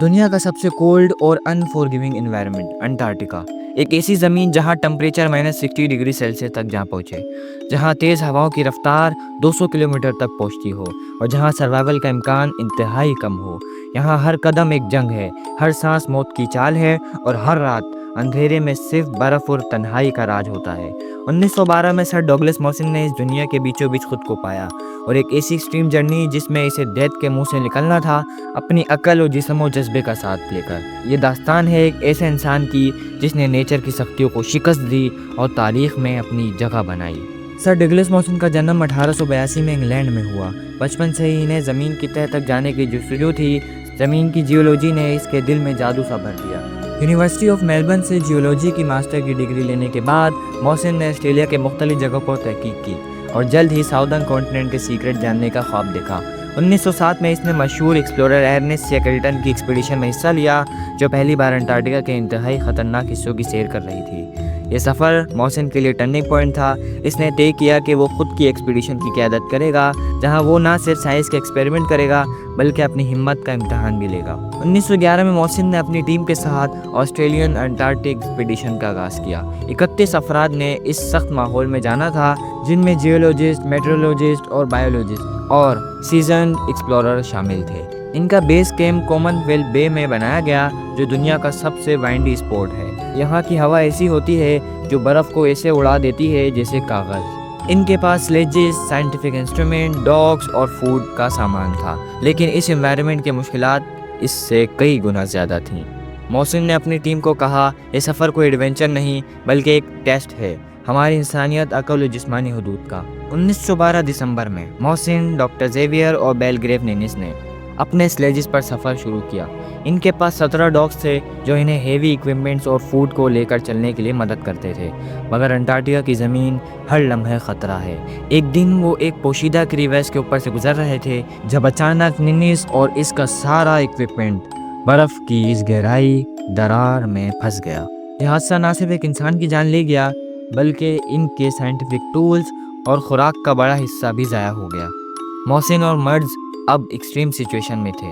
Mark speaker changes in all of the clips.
Speaker 1: دنیا کا سب سے کولڈ اور انفورگیونگ انوائرمنٹ انٹارکٹیکا، ایک ایسی زمین جہاں ٹمپریچر -60 ڈگری سیلسیس تک جا پہنچے، جہاں تیز ہواؤں کی رفتار 200 کلومیٹر تک پہنچتی ہو اور جہاں سروائیول کا امکان انتہائی کم ہو۔ یہاں ہر قدم ایک جنگ ہے، ہر سانس موت کی چال ہے اور ہر رات اندھیرے میں صرف برف اور تنہائی کا راج ہوتا ہے۔ 1912 میں سر ڈگلس موسن نے اس دنیا کے بیچوں بیچ خود کو پایا، اور ایک ایسی ایکسٹریم جرنی جس میں اسے ڈیتھ کے منہ سے نکلنا تھا، اپنی عقل و جسم و جذبے کا ساتھ لے کر۔ یہ داستان ہے ایک ایسے انسان کی جس نے نیچر کی سختیوں کو شکست دی اور تاریخ میں اپنی جگہ بنائی۔ سر ڈگلس موسن کا جنم 1882 میں انگلینڈ میں ہوا۔ بچپن سے ہی انہیں زمین کی تہہ تک جانے کی جستجو تھی۔ زمین کی جیولوجی نے اس کے دل میں جادو سا بھر دیا۔ یونیورسٹی آف میلبرن سے جیولوجی کی ماسٹر کی ڈگری لینے کے بعد موسن نے آسٹریلیا کے مختلف جگہوں پر تحقیق کی اور جلد ہی ساؤدرن کانٹیننٹ کے سیکرٹ جاننے کا خواب دیکھا۔ 1907 میں اس نے مشہور ایکسپلورر ارنسٹ شیکلٹن کی ایکسپیڈیشن میں حصہ لیا، جو پہلی بار انٹارکٹیکا کے انتہائی خطرناک حصوں کی سیر کر رہی تھی۔ یہ سفر موسن کے لیے ٹرننگ پوائنٹ تھا۔ اس نے طے کیا کہ وہ خود کی ایکسپیڈیشن کی قیادت کرے گا، جہاں وہ نہ صرف سائنس کے ایکسپیریمنٹ کرے گا بلکہ اپنی ہمت کا امتحان بھی لے گا۔ 1911 میں موسن نے اپنی ٹیم کے ساتھ آسٹریلین انٹارکٹک ایکسپیڈیشن کا آغاز کیا۔ 31 افراد نے اس سخت ماحول میں جانا تھا، جن میں جیولوجسٹ، میٹرولوجسٹ اور بایولوجسٹ اور سیزنڈ ایکسپلورر شامل تھے۔ ان کا بیس کیمپ کامن ویلتھ بے میں بنایا گیا، جو دنیا کا سب سے وائنڈی اسپاٹ ہے۔ یہاں کی ہوا ایسی ہوتی ہے جو برف کو ایسے اڑا دیتی ہے جیسے کاغذ۔ ان کے پاس سلیجز، سائنٹیفک انسٹرومنٹ، ڈاگز اور فوڈ کا سامان تھا، لیکن اس انوائرمنٹ کے مشکلات اس سے کئی گنا زیادہ تھیں۔ موسن نے اپنی ٹیم کو کہا، یہ سفر کوئی ایڈونچر نہیں بلکہ ایک ٹیسٹ ہے ہماری انسانیت، عقل و جسمانی حدود کا۔ 1912 دسمبر میں موسن، ڈاکٹر زیویئر اور بیلگریو نینس نے اپنے سلیجز پر سفر شروع کیا۔ ان کے پاس 17 ڈاگز تھے جو انہیں ہیوی ایکوپمنٹس اور فوڈ کو لے کر چلنے کے لیے مدد کرتے تھے، مگر انٹارکٹیکا کی زمین ہر لمحے خطرہ ہے۔ ایک دن وہ ایک پوشیدہ کریویس کے اوپر سے گزر رہے تھے جب اچانک نینس اور اس کا سارا ایکوپمنٹ برف کی اس گہرائی درار میں پھنس گیا۔ یہ حادثہ نہ صرف ایک انسان کی جان لے گیا بلکہ ان کے سائنٹیفک ٹولز اور خوراک کا بڑا حصہ بھی ضائع ہو گیا۔ موسن اور مرڈز اب ایکسٹریم سچویشن میں تھے،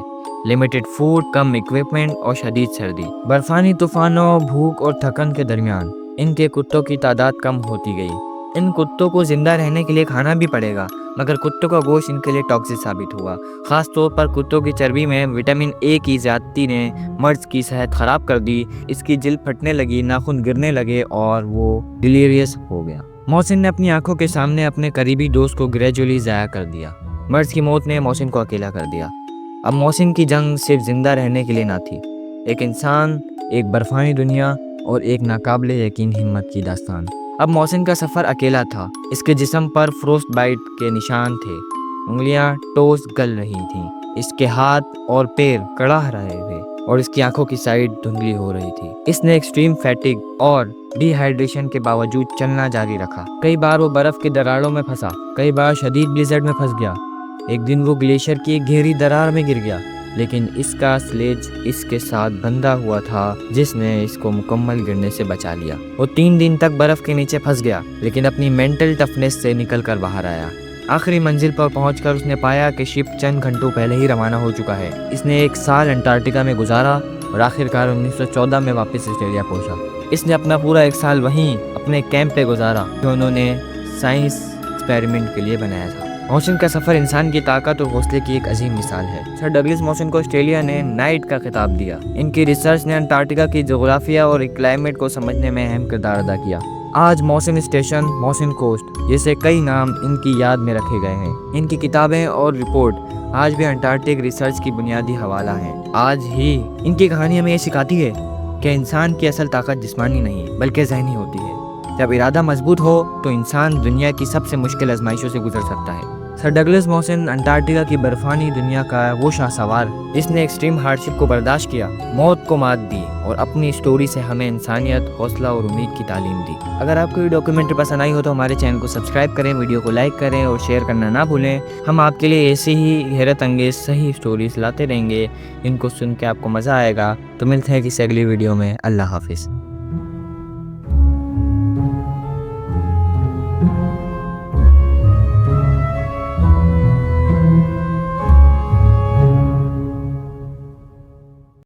Speaker 1: لمیٹڈ فوڈ، کم ایکوپمنٹ اور شدید سردی۔ برفانی طوفانوں، بھوک اور تھکن کے درمیان ان کے کتوں کی تعداد کم ہوتی گئی۔ ان کتوں کو زندہ رہنے کے لیے کھانا بھی پڑے گا، مگر کتوں کا گوشت ان کے لیے ٹاکسک ثابت ہوا۔ خاص طور پر کتوں کی چربی میں وٹامن اے کی زیادتی نے مرض کی صحت خراب کر دی۔ اس کی جلد پھٹنے لگی، ناخن گرنے لگے اور وہ ڈیلیریس ہو گیا۔ موسن نے اپنی آنکھوں کے سامنے اپنے قریبی دوست کو گریجولی ضائع کر دیا۔ مرض کی موت نے موسن کو اکیلا کر دیا۔ اب موسن کی جنگ صرف زندہ رہنے کے لیے نہ تھی، ایک انسان، ایک برفانی دنیا اور ایک ناقابل یقین ہمت کی داستان۔ اب موسن کا سفر اکیلا تھا۔ اس کے جسم پر فروسٹ بائٹ کے نشان تھے، انگلیاں ٹوس گل رہی تھیں، اس کے ہاتھ اور پیر کڑاہ رہے تھے اور اس کی آنکھوں کی سائڈ دھندلی ہو رہی تھی۔ اس نے ایکسٹریم فیٹگ اور ڈی ہائیڈریشن کے باوجود چلنا جاری رکھا۔ کئی بار وہ برف کے دراڑوں میں پھنسا، کئی بار شدید بلیزرڈ میں پھنس گیا۔ ایک دن وہ گلیشیئر کی ایک گہری درار میں گر گیا، لیکن اس کا سلیج اس کے ساتھ بندھا ہوا تھا جس نے اس کو مکمل گرنے سے بچا لیا۔ وہ 3 دن تک برف کے نیچے پھنس گیا، لیکن اپنی مینٹل ٹفنس سے نکل کر باہر آیا۔ آخری منزل پر پہنچ کر اس نے پایا کہ شپ چند گھنٹوں پہلے ہی روانہ ہو چکا ہے۔ اس نے 1 سال انٹارکٹیکا میں گزارا اور آخرکار 1914 میں واپس آسٹریلیا پہنچا۔ اس نے اپنا پورا 1 سال وہیں اپنے کیمپ پہ گزارا جو انہوں نے سائنس ایکسپیریمنٹ کے لیے بنایا تھا۔ موسن کا سفر انسان کی طاقت اور حوصلے کی ایک عظیم مثال ہے۔ سر ڈگلس موسن کو آسٹریلیا نے نائٹ کا خطاب دیا۔ ان کی ریسرچ نے انٹارکٹیکا کی جغرافیہ اور کلائمیٹ کو سمجھنے میں اہم کردار ادا کیا۔ آج موسن اسٹیشن، موسن کوسٹ جیسے کئی نام ان کی یاد میں رکھے گئے ہیں۔ ان کی کتابیں اور رپورٹ آج بھی انٹارکٹک ریسرچ کی بنیادی حوالہ ہیں۔ آج ہی ان کی کہانی ہمیں یہ سکھاتی ہے کہ انسان کی اصل طاقت جسمانی نہیں بلکہ ذہنی ہوتی ہے۔ جب ارادہ مضبوط ہو تو انسان دنیا کی سب سے مشکل آزمائشوں سے گزر سکتا ہے۔ سر ڈگلس موسن انٹارکٹیکا کی برفانی دنیا کا وہ شاہ سوار، اس نے ایکسٹریم ہارڈشپ کو برداشت کیا، موت کو مات دی اور اپنی اسٹوری سے ہمیں انسانیت، حوصلہ اور امید کی تعلیم دی۔ اگر آپ کو یہ ڈاکیومنٹری پسند آئی ہو تو ہمارے چینل کو سبسکرائب کریں، ویڈیو کو لائک کریں اور شیئر کرنا نہ بھولیں۔ ہم آپ کے لیے ایسے ہی حیرت انگیز صحیح اسٹوریز لاتے رہیں گے، ان کو سن کے آپ کو مزہ آئے گا۔ تو ملتے ہیں کسی اگلی ویڈیو میں۔ اللہ حافظ۔